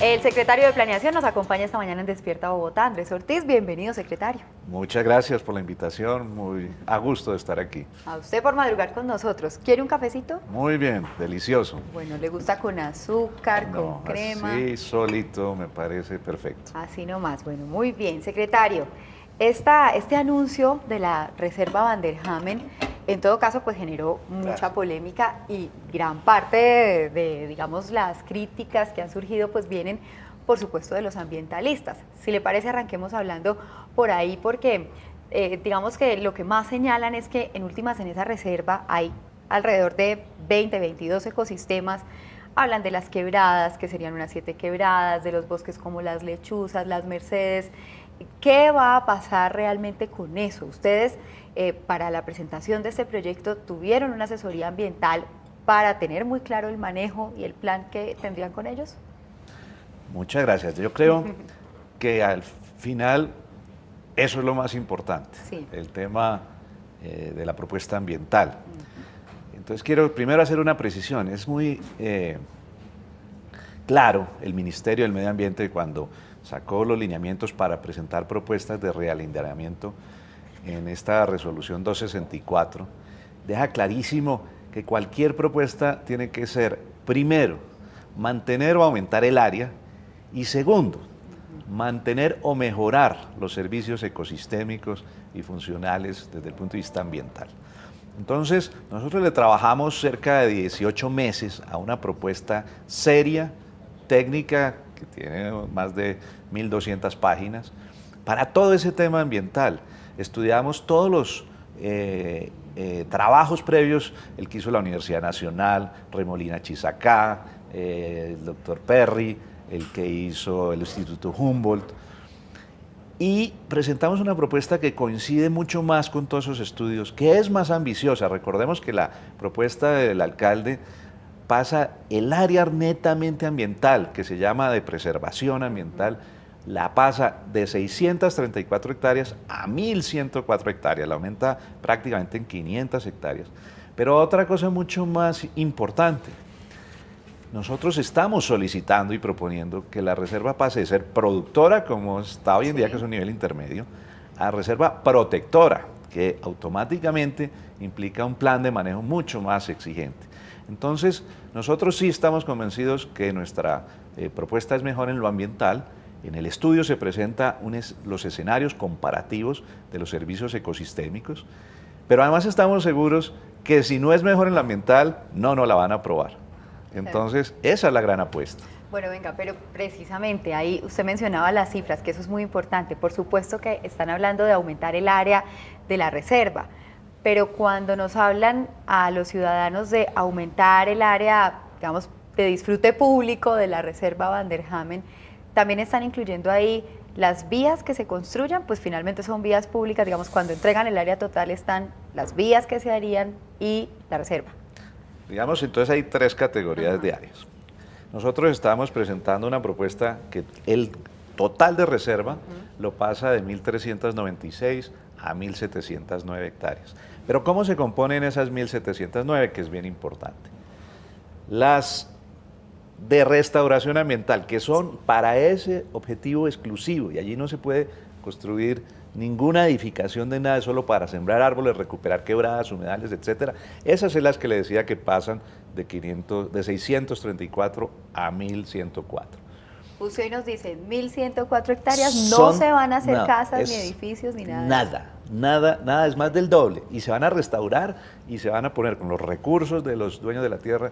El secretario de Planeación nos acompaña esta mañana en Despierta Bogotá, Andrés Ortiz. Bienvenido, secretario. Muchas gracias por la invitación, muy a gusto de estar aquí. A usted por madrugar con nosotros. ¿Quiere un cafecito? Muy bien, delicioso. Bueno, ¿le gusta con azúcar, con crema? Sí, solito me parece perfecto. Así nomás, bueno, muy bien. Secretario, este anuncio de la Reserva Vanderhamen, en todo caso, pues generó mucha polémica y gran parte digamos, las críticas que han surgido, pues vienen, por supuesto, de los ambientalistas. Si le parece, arranquemos hablando por ahí, porque digamos que lo que más señalan es que en últimas en esa reserva hay alrededor de 20, 22 ecosistemas. Hablan de las quebradas, que serían unas 7 quebradas, de los bosques como las Lechuzas, las Mercedes. ¿Qué va a pasar realmente con eso? Ustedes, para la presentación de este proyecto, tuvieron una asesoría ambiental para tener muy claro el manejo y el plan que tendrían con ellos. Muchas gracias. Yo creo que al final eso es lo más importante, sí, el tema de la propuesta ambiental. Entonces quiero primero hacer una precisión. Es muy claro el Ministerio del Medio Ambiente cuando sacó los lineamientos para presentar propuestas de realineamiento en esta resolución 264, deja clarísimo que cualquier propuesta tiene que ser, primero, mantener o aumentar el área, y segundo, mantener o mejorar los servicios ecosistémicos y funcionales desde el punto de vista ambiental. Entonces, nosotros le trabajamos cerca de 18 meses a una propuesta seria, técnica, que tiene más de 1.200 páginas, para todo ese tema ambiental. Estudiamos todos los trabajos previos, el que hizo la Universidad Nacional, Remolina Chisacá, el doctor Perry, el que hizo el Instituto Humboldt, y presentamos una propuesta que coincide mucho más con todos esos estudios, que es más ambiciosa. Recordemos que la propuesta del alcalde pasa el área netamente ambiental, que se llama de preservación ambiental, la pasa de 634 hectáreas a 1.104 hectáreas, la aumenta prácticamente en 500 hectáreas. Pero otra cosa mucho más importante, nosotros estamos solicitando y proponiendo que la reserva pase de ser productora, como está hoy en día, que es un nivel intermedio, a reserva protectora, que automáticamente implica un plan de manejo mucho más exigente. Entonces, nosotros sí estamos convencidos que nuestra propuesta es mejor en lo ambiental. En el estudio se presentan los escenarios comparativos de los servicios ecosistémicos, pero además estamos seguros que si no es mejor en lo ambiental, no la van a aprobar. Entonces, esa es la gran apuesta. Bueno, venga, pero precisamente ahí usted mencionaba las cifras, que eso es muy importante. Por supuesto que están hablando de aumentar el área de la reserva, pero cuando nos hablan a los ciudadanos de aumentar el área, digamos, de disfrute público de la reserva Vanderhamen, también están incluyendo ahí las vías que se construyan, pues finalmente son vías públicas, digamos, cuando entregan el área total están las vías que se harían y la reserva. Digamos, entonces hay 3 categorías de áreas. Nosotros estamos presentando una propuesta que el total de reserva lo pasa de 1.396 a 1.709 hectáreas. Pero ¿cómo se componen esas 1.709? Que es bien importante. Las de restauración ambiental, que son para ese objetivo exclusivo, y allí no se puede construir ninguna edificación de nada, solo para sembrar árboles, recuperar quebradas, humedales, etcétera. Esas son las que le decía que pasan de 634 a 1.104. Usted hoy nos dice, 1.104 hectáreas, no se van a hacer casas, ni edificios, ni nada. Nada, es más del doble. Y se van a restaurar y se van a poner con los recursos de los dueños de la tierra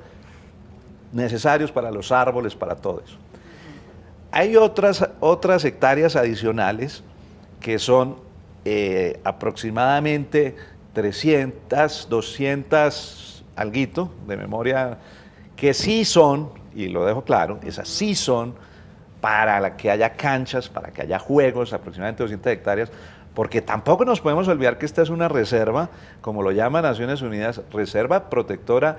necesarios para los árboles, para todo eso. Hay otras hectáreas adicionales que son aproximadamente 300, 200, alguito de memoria, que sí son, y lo dejo claro, esas sí son para que haya canchas, para que haya juegos, aproximadamente 200 hectáreas, porque tampoco nos podemos olvidar que esta es una reserva, como lo llama Naciones Unidas, reserva protectora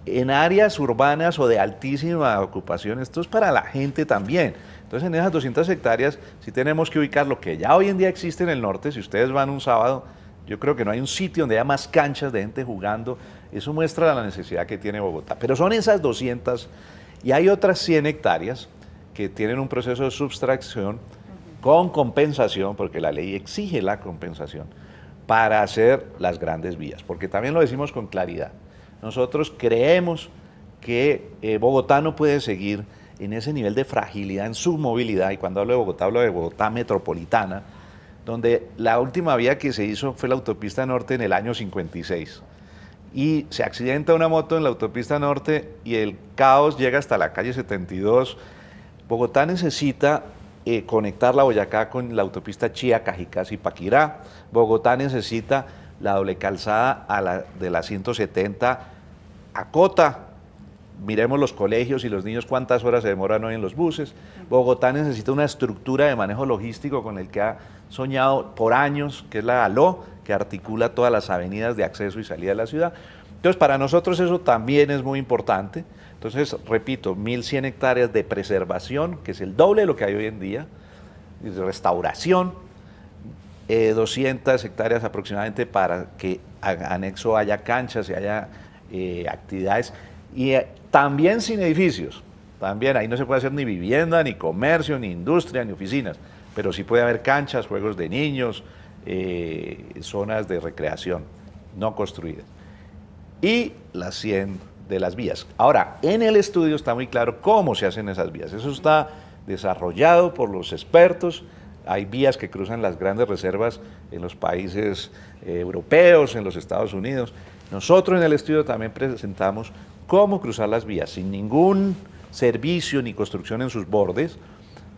en áreas urbanas o de altísima ocupación. Esto es para la gente también. Entonces, en esas 200 hectáreas sí tenemos que ubicar lo que ya hoy en día existe en el norte. Si ustedes van un sábado, yo creo que no hay un sitio donde haya más canchas de gente jugando. Eso muestra la necesidad que tiene Bogotá. Pero son esas 200 y hay otras 100 hectáreas que tienen un proceso de subtracción con compensación, porque la ley exige la compensación, para hacer las grandes vías, porque también lo decimos con claridad. Nosotros creemos que Bogotá no puede seguir en ese nivel de fragilidad en su movilidad, y cuando hablo de Bogotá metropolitana, donde la última vía que se hizo fue la autopista norte en el año 56, y se accidenta una moto en la autopista norte y el caos llega hasta la calle 72. Bogotá necesita conectar la Boyacá con la autopista Chía, Cajicá y Paquirá. Bogotá necesita la doble calzada de la 170 a Cota. Miremos los colegios y los niños cuántas horas se demoran hoy en los buses. Bogotá necesita una estructura de manejo logístico con el que ha soñado por años, que es la ALO, que articula todas las avenidas de acceso y salida de la ciudad. Entonces, para nosotros eso también es muy importante. Entonces, repito, 1.100 hectáreas de preservación, que es el doble de lo que hay hoy en día, y de restauración, 200 hectáreas aproximadamente para que anexo haya canchas y haya actividades, y también sin edificios. También ahí no se puede hacer ni vivienda, ni comercio, ni industria, ni oficinas, pero sí puede haber canchas, juegos de niños, zonas de recreación no construidas. Y las 100 de las vías. Ahora, en el estudio está muy claro cómo se hacen esas vías. Eso está desarrollado por los expertos. Hay vías que cruzan las grandes reservas en los países europeos, en los Estados Unidos. Nosotros en el estudio también presentamos cómo cruzar las vías sin ningún servicio ni construcción en sus bordes,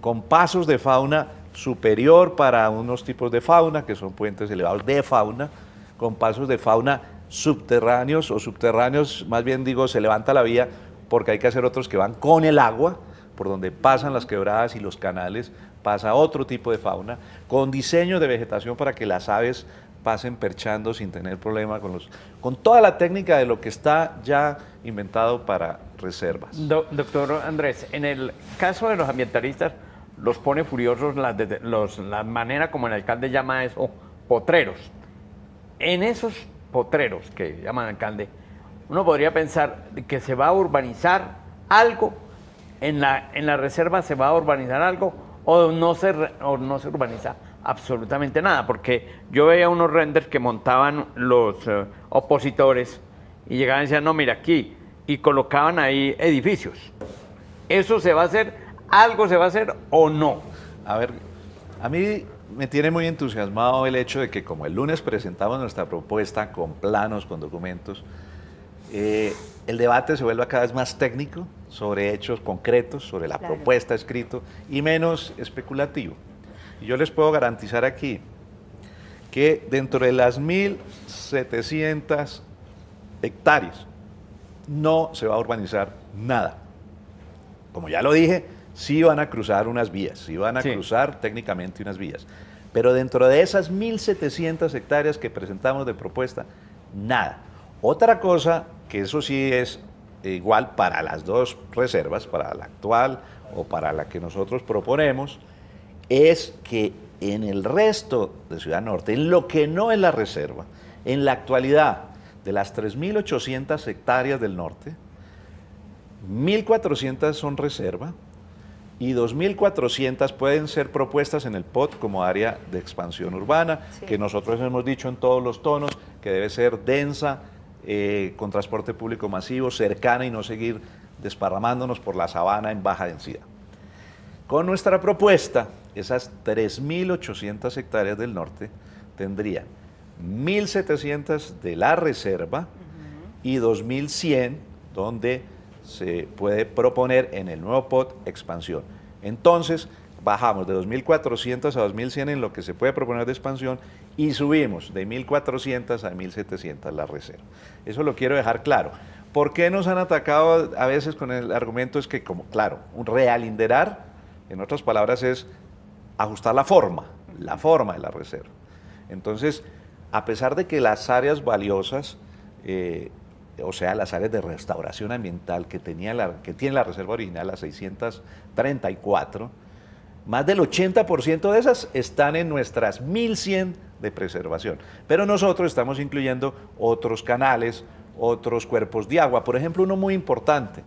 con pasos de fauna superior para unos tipos de fauna, que son puentes elevados de fauna, con pasos de fauna subterráneos, o subterráneos, más bien digo, se levanta la vía porque hay que hacer otros que van con el agua, por donde pasan las quebradas y los canales, pasa otro tipo de fauna, con diseño de vegetación para que las aves pasen perchando sin tener problema con toda la técnica de lo que está ya inventado para reservas. Doctor Andrés, en el caso de los ambientalistas, los pone furiosos la manera como el alcalde llama eso, potreros. En esos potreros que llaman alcalde, uno podría pensar que se va a urbanizar algo, en la reserva se va a urbanizar algo, o no se urbaniza absolutamente nada, porque yo veía unos renders que montaban los opositores y llegaban y decían, no, mira aquí, y colocaban ahí edificios. ¿Eso se va a hacer? ¿Algo se va a hacer o no? A ver, a mí me tiene muy entusiasmado el hecho de que como el lunes presentamos nuestra propuesta con planos, con documentos, el debate se vuelva cada vez más técnico sobre hechos concretos, sobre la propuesta escrito y menos especulativo. Y yo les puedo garantizar aquí que dentro de las 1.700 hectáreas no se va a urbanizar nada. Como ya lo dije, sí van a cruzar unas vías, sí van a cruzar técnicamente unas vías. Pero dentro de esas 1.700 hectáreas que presentamos de propuesta, nada. Otra cosa, que eso sí es igual para las dos reservas, para la actual o para la que nosotros proponemos, es que en el resto de Ciudad Norte, en lo que no es la reserva, en la actualidad de las 3.800 hectáreas del norte, 1.400 son reserva y 2.400 pueden ser propuestas en el POT como área de expansión urbana, que nosotros hemos dicho en todos los tonos que debe ser densa, con transporte público masivo, cercana y no seguir desparramándonos por la sabana en baja densidad. Con nuestra propuesta, esas 3.800 hectáreas del norte tendrían 1.700 de la reserva y 2.100 donde se puede proponer en el nuevo POT expansión. Entonces, bajamos de 2.400 a 2.100 en lo que se puede proponer de expansión y subimos de 1.400 a 1.700 la reserva. Eso lo quiero dejar claro. ¿Por qué nos han atacado a veces con el argumento? Es que, como, claro, un realinderar, en otras palabras, es ajustar la forma de la reserva. Entonces, a pesar de que las áreas valiosas, o sea, las áreas de restauración ambiental que tiene la reserva original, las 634, más del 80% de esas están en nuestras 1.100 de preservación. Pero nosotros estamos incluyendo otros canales, otros cuerpos de agua. Por ejemplo, uno muy importante,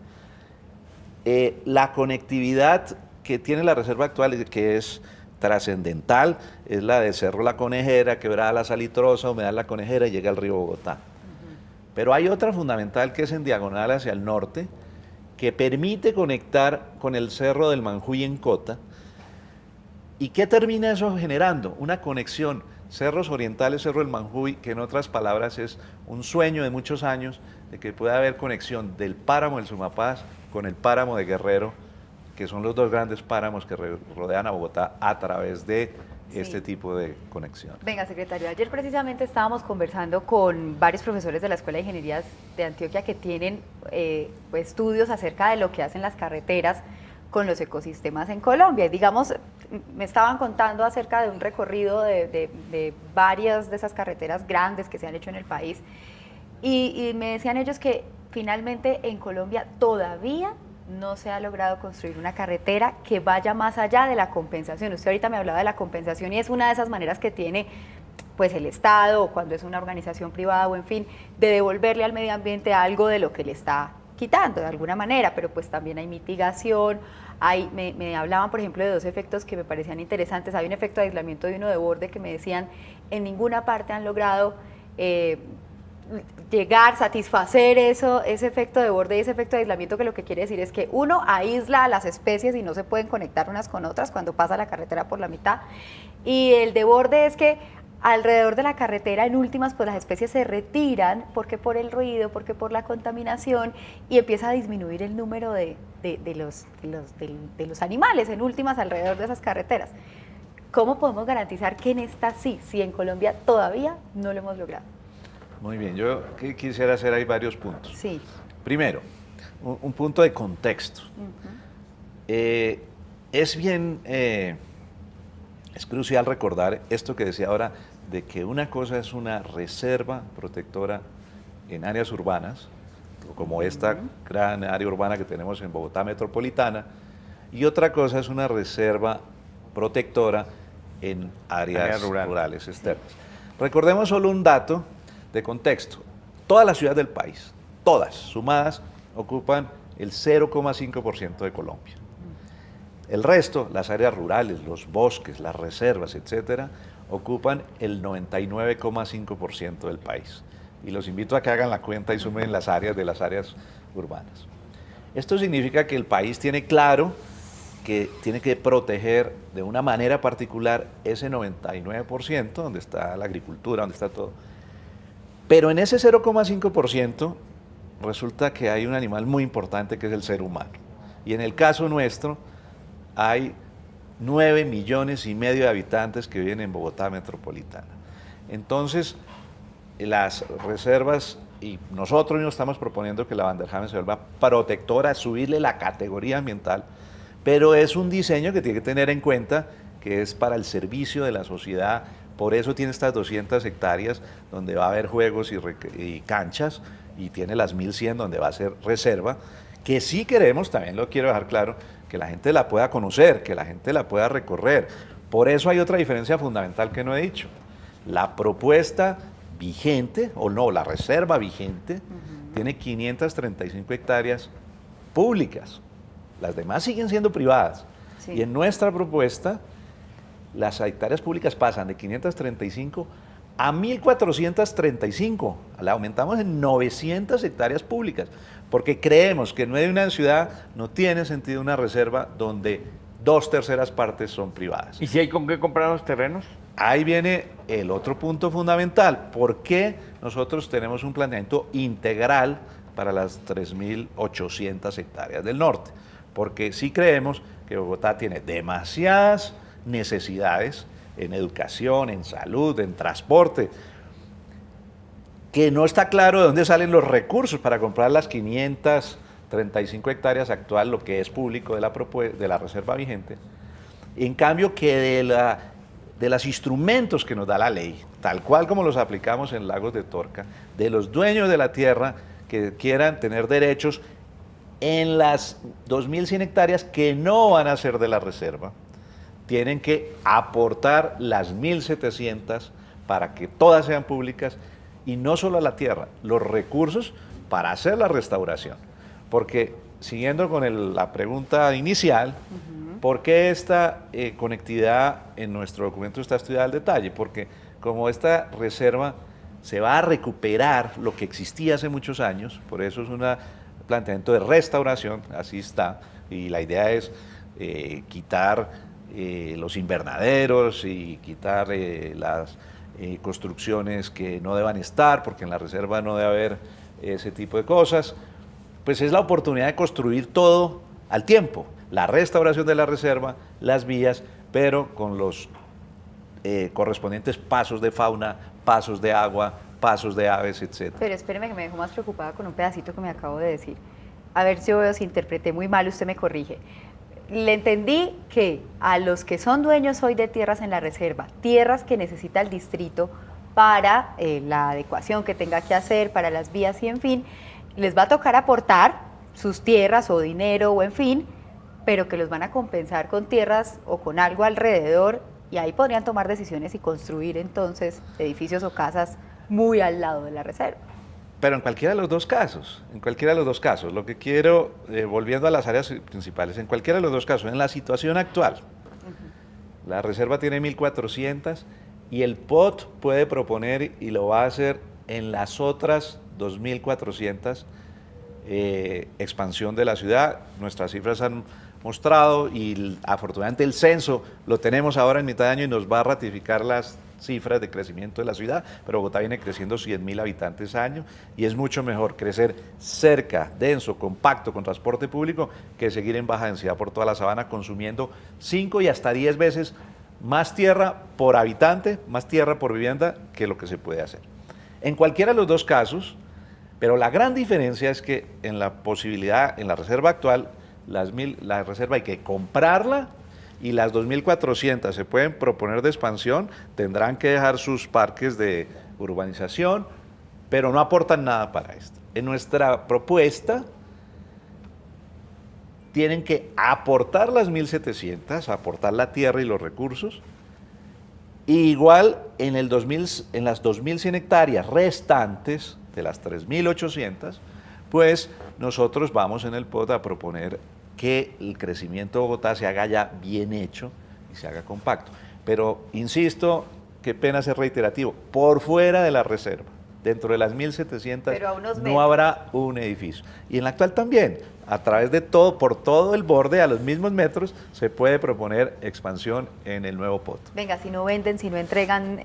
la conectividad que tiene la reserva actual, que es trascendental, es la de Cerro La Conejera, Quebrada La Salitrosa, Humedal La Conejera y llega al río Bogotá. Pero hay otra fundamental que es en diagonal hacia el norte, que permite conectar con el Cerro del Manjuy en Cota. ¿Y qué termina eso generando? Una conexión Cerros Orientales, Cerro del Manjuy, que en otras palabras es un sueño de muchos años de que pueda haber conexión del páramo del Sumapaz con el páramo de Guerrero, que son los dos grandes páramos que rodean a Bogotá a través de este tipo de conexión. Venga, secretario, ayer precisamente estábamos conversando con varios profesores de la Escuela de Ingenierías de Antioquia que tienen pues, estudios acerca de lo que hacen las carreteras con los ecosistemas en Colombia. Y digamos, me estaban contando acerca de un recorrido de varias de esas carreteras grandes que se han hecho en el país y me decían ellos que finalmente en Colombia todavía no se ha logrado construir una carretera que vaya más allá de la compensación. Usted ahorita me hablaba de la compensación y es una de esas maneras que tiene pues el Estado o cuando es una organización privada o en fin, de devolverle al medio ambiente algo de lo que le está quitando de alguna manera, pero pues también hay mitigación, me hablaban por ejemplo de dos efectos que me parecían interesantes, hay un efecto de aislamiento y uno de borde que me decían en ninguna parte han logrado satisfacer ese efecto de borde y ese efecto de aislamiento, que lo que quiere decir es que uno aísla a las especies y no se pueden conectar unas con otras cuando pasa la carretera por la mitad, y el de borde es que alrededor de la carretera en últimas pues las especies se retiran porque por el ruido, porque por la contaminación y empieza a disminuir el número de los animales en últimas alrededor de esas carreteras. ¿Cómo podemos garantizar que en esta sí, si en Colombia todavía no lo hemos logrado? Muy bien, yo quisiera hacer ahí varios puntos. Sí. Primero, un punto de contexto. Es crucial recordar esto que decía ahora, de que una cosa es una reserva protectora en áreas urbanas, como esta gran área urbana que tenemos en Bogotá metropolitana, y otra cosa es una reserva protectora en áreas rurales externas. Recordemos solo un dato de contexto. Todas las ciudades del país, todas sumadas, ocupan el 0,5% de Colombia. El resto, las áreas rurales, los bosques, las reservas, etcétera, ocupan el 99,5% del país. Y los invito a que hagan la cuenta y sumen las áreas de las áreas urbanas. Esto significa que el país tiene claro que tiene que proteger de una manera particular ese 99%, donde está la agricultura, donde está todo. Pero en ese 0,5% resulta que hay un animal muy importante que es el ser humano. Y en el caso nuestro hay 9,5 millones de habitantes que viven en Bogotá metropolitana. Entonces, las reservas, y nosotros mismos estamos proponiendo que la Banderhamen se vuelva protectora, subirle la categoría ambiental, pero es un diseño que tiene que tener en cuenta que es para el servicio de la sociedad. Por eso tiene estas 200 hectáreas donde va a haber juegos y canchas, y tiene las 1.100 donde va a ser reserva, que sí queremos, también lo quiero dejar claro, que la gente la pueda conocer, que la gente la pueda recorrer. Por eso hay otra diferencia fundamental que no he dicho. La propuesta vigente, o no, la reserva vigente, tiene 535 hectáreas públicas. Las demás siguen siendo privadas. Sí. Y en nuestra propuesta, las hectáreas públicas pasan de 535 a 1.435. La aumentamos en 900 hectáreas públicas, porque creemos que en medio de una ciudad no tiene sentido una reserva donde 2/3 partes son privadas. ¿Y si hay con qué comprar los terrenos? Ahí viene el otro punto fundamental. ¿Por qué nosotros tenemos un planeamiento integral para las 3.800 hectáreas del norte? Porque sí creemos que Bogotá tiene demasiadas necesidades en educación, en salud, en transporte, que no está claro de dónde salen los recursos para comprar las 535 hectáreas actual, lo que es público de la reserva vigente. En cambio, que de los instrumentos que nos da la ley, tal cual como los aplicamos en Lagos de Torca, de los dueños de la tierra que quieran tener derechos en las 2.100 hectáreas que no van a ser de la reserva, tienen que aportar las 1.700 para que todas sean públicas, y no solo la tierra, los recursos para hacer la restauración. Porque, siguiendo con la pregunta inicial, ¿Por qué esta conectividad en nuestro documento está estudiada al detalle? Porque como esta reserva se va a recuperar lo que existía hace muchos años, por eso es un planteamiento de restauración, así está, y la idea es quitar los invernaderos y quitar las construcciones que no deban estar, porque en la reserva no debe haber ese tipo de cosas, pues es la oportunidad de construir todo al tiempo, la restauración de la reserva, las vías, pero con los correspondientes pasos de fauna, pasos de agua, pasos de aves, etc. Pero espéreme que me dejó más preocupada con un pedacito que me acabo de decir. A ver si yo si interpreté muy mal, usted me corrige. Le entendí que a los que son dueños hoy de tierras en la reserva, tierras que necesita el distrito para la adecuación que tenga que hacer, para las vías y en fin, les va a tocar aportar sus tierras o dinero o en fin, pero que los van a compensar con tierras o con algo alrededor y ahí podrían tomar decisiones y construir entonces edificios o casas muy al lado de la reserva. Pero en cualquiera de los dos casos, lo que quiero, volviendo a las áreas principales, en cualquiera de los dos casos, en la situación actual, la reserva tiene 1.400 y el POT puede proponer y lo va a hacer en las otras 2.400 expansión de la ciudad. Nuestras cifras han mostrado y afortunadamente el censo lo tenemos ahora en mitad de año y nos va a ratificar las cifras de crecimiento de la ciudad, pero Bogotá viene creciendo 100.000 habitantes año y es mucho mejor crecer cerca, denso, compacto, con transporte público, que seguir en baja densidad por toda la sabana consumiendo 5 y hasta 10 veces más tierra por habitante, más tierra por vivienda que lo que se puede hacer. En cualquiera de los dos casos, pero la gran diferencia es que en la posibilidad, en la reserva actual, la reserva hay que comprarla y las 2.400 se pueden proponer de expansión, tendrán que dejar sus parques de urbanización, pero no aportan nada para esto. En nuestra propuesta tienen que aportar las 1.700, aportar la tierra y los recursos, y igual en las 2.100 hectáreas restantes de las 3.800, pues nosotros vamos en el POT a proponer que el crecimiento de Bogotá se haga ya bien hecho y se haga compacto. Pero, insisto, qué pena ser reiterativo, por fuera de la reserva, dentro de las 1.700 no habrá un edificio. Y en la actual también, a través de todo, por todo el borde, a los mismos metros, se puede proponer expansión en el nuevo POT. Venga, si no venden, si no entregan,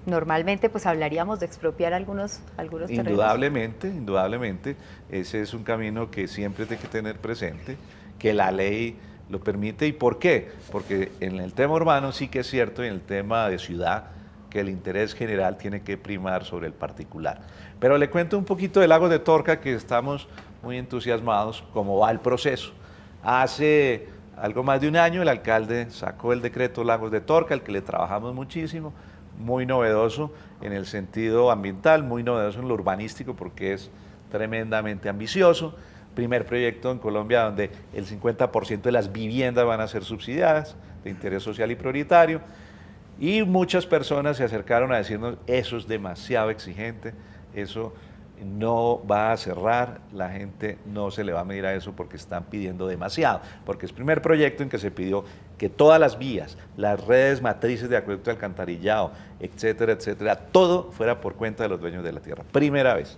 normalmente pues hablaríamos de expropiar algunos terrenos. Indudablemente, ese es un camino que siempre hay que tener presente, que la ley lo permite. ¿Y por qué? Porque en el tema urbano sí que es cierto, y en el tema de ciudad, que el interés general tiene que primar sobre el particular. Pero le cuento un poquito del Lago de Torca, que estamos muy entusiasmados cómo va el proceso. Hace algo más de un año el alcalde sacó el decreto Lagos de Torca, al que le trabajamos muchísimo, muy novedoso en el sentido ambiental, muy novedoso en lo urbanístico porque es tremendamente ambicioso. Primer proyecto en Colombia donde el 50% de las viviendas van a ser subsidiadas, de interés social y prioritario. Y muchas personas se acercaron a decirnos, eso es demasiado exigente, eso no va a cerrar, la gente no se le va a medir a eso porque están pidiendo demasiado, porque es el primer proyecto en que se pidió que todas las vías, las redes matrices de acueducto de alcantarillado, etcétera, etcétera, todo fuera por cuenta de los dueños de la tierra, primera vez.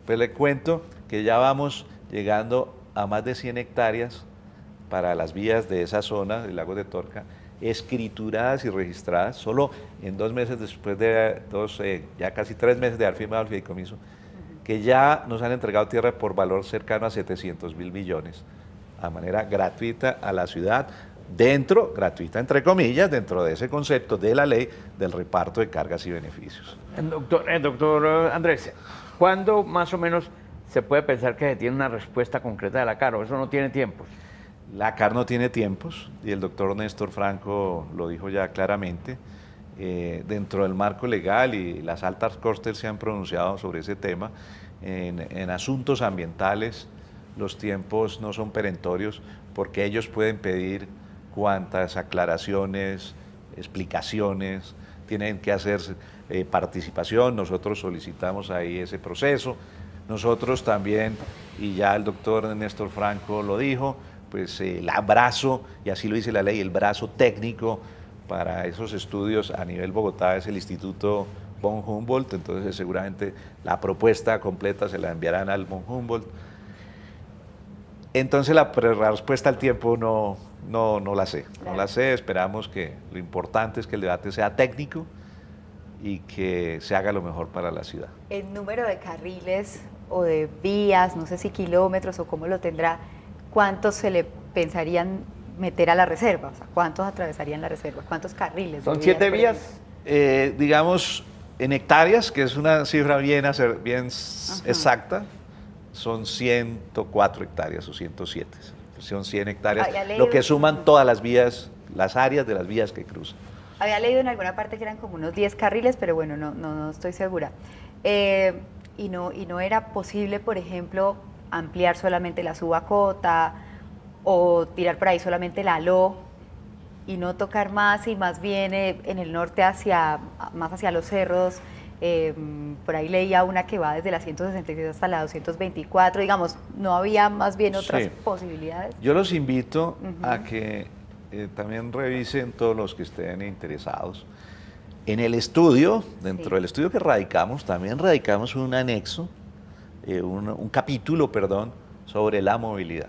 Pues le cuento que ya vamos llegando a más de 100 hectáreas para las vías de esa zona del Lago de Torca, escrituradas y registradas, solo en 2 meses después de ya casi 3 meses de haber firmado el fideicomiso, que ya nos han entregado tierra por valor cercano a 700.000 millones, a manera gratuita a la ciudad, gratuita entre comillas, dentro de ese concepto de la ley del reparto de cargas y beneficios. Doctor Andrés, ¿cuándo más o menos se puede pensar que se tiene una respuesta concreta de la CARO? Eso no tiene tiempos. La CAR no tiene tiempos, y el doctor Néstor Franco lo dijo ya claramente. Dentro del marco legal, y las altas cortes se han pronunciado sobre ese tema, en asuntos ambientales los tiempos no son perentorios porque ellos pueden pedir cuantas aclaraciones, explicaciones, tienen que hacer participación, nosotros solicitamos ahí ese proceso. Nosotros también, y ya el doctor Néstor Franco lo dijo, pues el brazo, y así lo dice la ley, el brazo técnico para esos estudios a nivel Bogotá es el Instituto von Humboldt, entonces seguramente la propuesta completa se la enviarán al von Humboldt. Entonces la respuesta al tiempo no la sé, no la sé, esperamos que lo importante es que el debate sea técnico y que se haga lo mejor para la ciudad. El número de carriles o de vías, no sé si kilómetros o cómo lo tendrá, ¿cuántos se le pensarían meter a la reserva? O sea, ¿cuántos atravesarían la reserva? ¿Cuántos carriles? ¿Son 7 vías? Digamos, en hectáreas, que es una cifra bien exacta, son 104 hectáreas o 107. Son 100 hectáreas, lo que suman todas las vías, las áreas de las vías que cruzan. Había leído en alguna parte que eran como unos 10 carriles, pero bueno, no estoy segura. Y no era posible, por ejemplo, ampliar solamente la Subacota o tirar por ahí solamente la ALO y no tocar más y más bien en el norte más hacia los cerros. Por ahí leía una que va desde la 166 hasta la 224, digamos, ¿no había más bien otras posibilidades? Yo los invito a que también revisen todos los que estén interesados. En el estudio, dentro del estudio que radicamos, también radicamos un anexo, un capítulo, sobre la movilidad.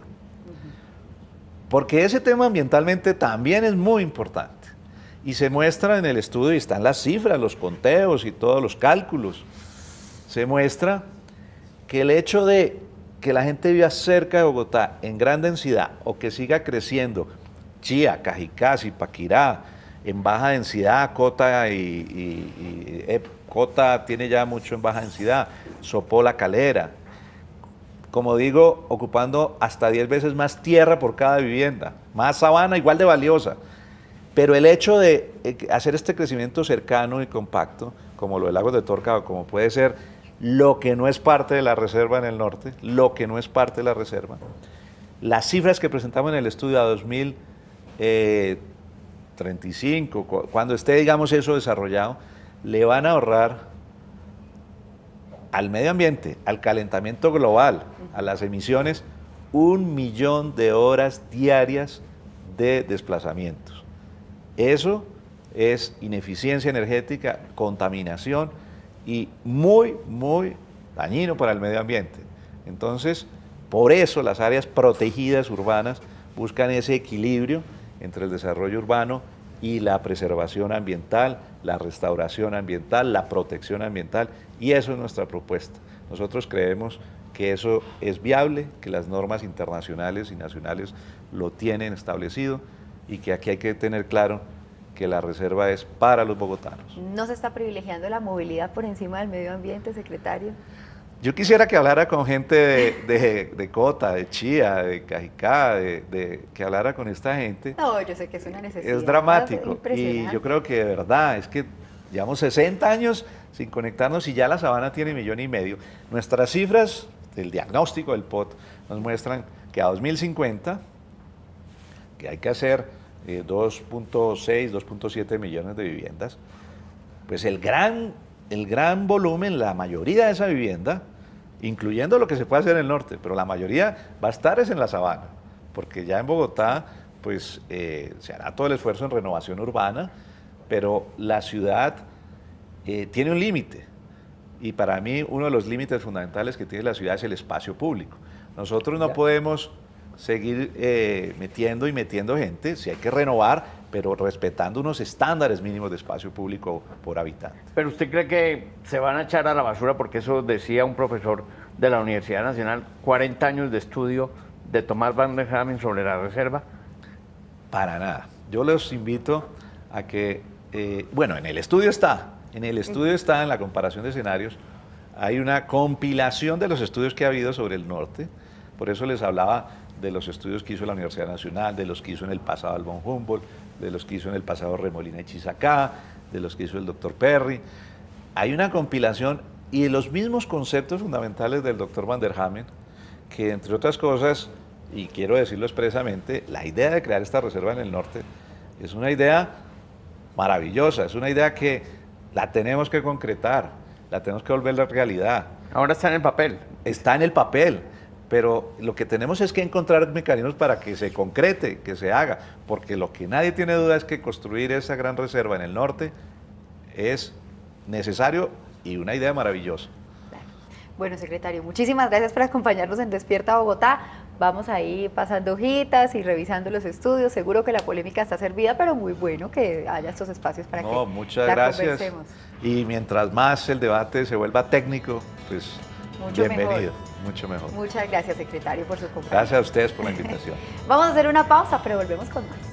Porque ese tema ambientalmente también es muy importante. Y se muestra en el estudio, y están las cifras, los conteos y todos los cálculos. Se muestra que el hecho de que la gente viva cerca de Bogotá en gran densidad o que siga creciendo Chía, Cajicá, Zipaquirá, en baja densidad, Cota Cota tiene ya mucho en baja densidad, Sopó, La Calera, como digo, ocupando hasta 10 veces más tierra por cada vivienda, más sabana igual de valiosa. Pero el hecho de hacer este crecimiento cercano y compacto, como lo del Lago de Torca, o como puede ser lo que no es parte de la reserva en el norte, lo que no es parte de la reserva, las cifras que presentamos en el estudio a 2035, cuando esté, digamos, eso desarrollado, le van a ahorrar al medio ambiente, al calentamiento global, a las emisiones, 1 millón de horas diarias de desplazamientos. Eso es ineficiencia energética, contaminación y muy, muy dañino para el medio ambiente. Entonces, por eso las áreas protegidas urbanas buscan ese equilibrio entre el desarrollo urbano y la preservación ambiental, la restauración ambiental, la protección ambiental, y eso es nuestra propuesta. Nosotros creemos que eso es viable, que las normas internacionales y nacionales lo tienen establecido, y que aquí hay que tener claro que la reserva es para los bogotanos. ¿No se está privilegiando la movilidad por encima del medio ambiente, secretario? Yo quisiera que hablara con gente de Cota, de Chía, de Cajicá, que hablara con esta gente. No, yo sé que es una necesidad. Es dramático, y yo creo que de verdad, es que llevamos 60 años sin conectarnos y ya la sabana tiene 1,5 millones. Nuestras cifras del diagnóstico del POT nos muestran que a 2050, que hay que hacer 2.6, 2.7 millones de viviendas, pues el gran volumen, la mayoría de esa vivienda, incluyendo lo que se puede hacer en el norte, pero la mayoría va a estar en la sabana, porque ya en Bogotá pues se hará todo el esfuerzo en renovación urbana, pero la ciudad tiene un límite, y para mí uno de los límites fundamentales que tiene la ciudad es el espacio público. Nosotros no podemos seguir metiendo gente, si hay que renovar, pero respetando unos estándares mínimos de espacio público por habitante. ¿Pero usted cree que se van a echar a la basura, porque eso decía un profesor de la Universidad Nacional, 40 años de estudio de Tomás Van der Hamen sobre la reserva? Para nada. Yo los invito a que, bueno, en el estudio está, en la comparación de escenarios, hay una compilación de los estudios que ha habido sobre el norte, por eso les hablaba de los estudios que hizo la Universidad Nacional, de los que hizo en el pasado el von Humboldt, de los que hizo en el pasado Remolina y Chisacá, de los que hizo el doctor Perry. Hay una compilación y los mismos conceptos fundamentales del doctor Van der Hamen, que entre otras cosas, y quiero decirlo expresamente, la idea de crear esta reserva en el norte es una idea maravillosa, es una idea que la tenemos que concretar, la tenemos que volver la realidad. Ahora está en el papel. Está en el papel, pero lo que tenemos es que encontrar mecanismos para que se concrete, que se haga, porque lo que nadie tiene duda es que construir esa gran reserva en el norte es necesario y una idea maravillosa. Bueno, secretario, muchísimas gracias por acompañarnos en Despierta Bogotá. Vamos ahí pasando hojitas y revisando los estudios. Seguro que la polémica está servida, pero muy bueno que haya estos espacios para que muchas la gracias. conversemos. Y mientras más el debate se vuelva técnico, pues Mucho bienvenido, mejor. mucho mejor. Muchas gracias, secretario, por su compañía. Gracias a ustedes por la invitación. Vamos a hacer una pausa, pero volvemos con más.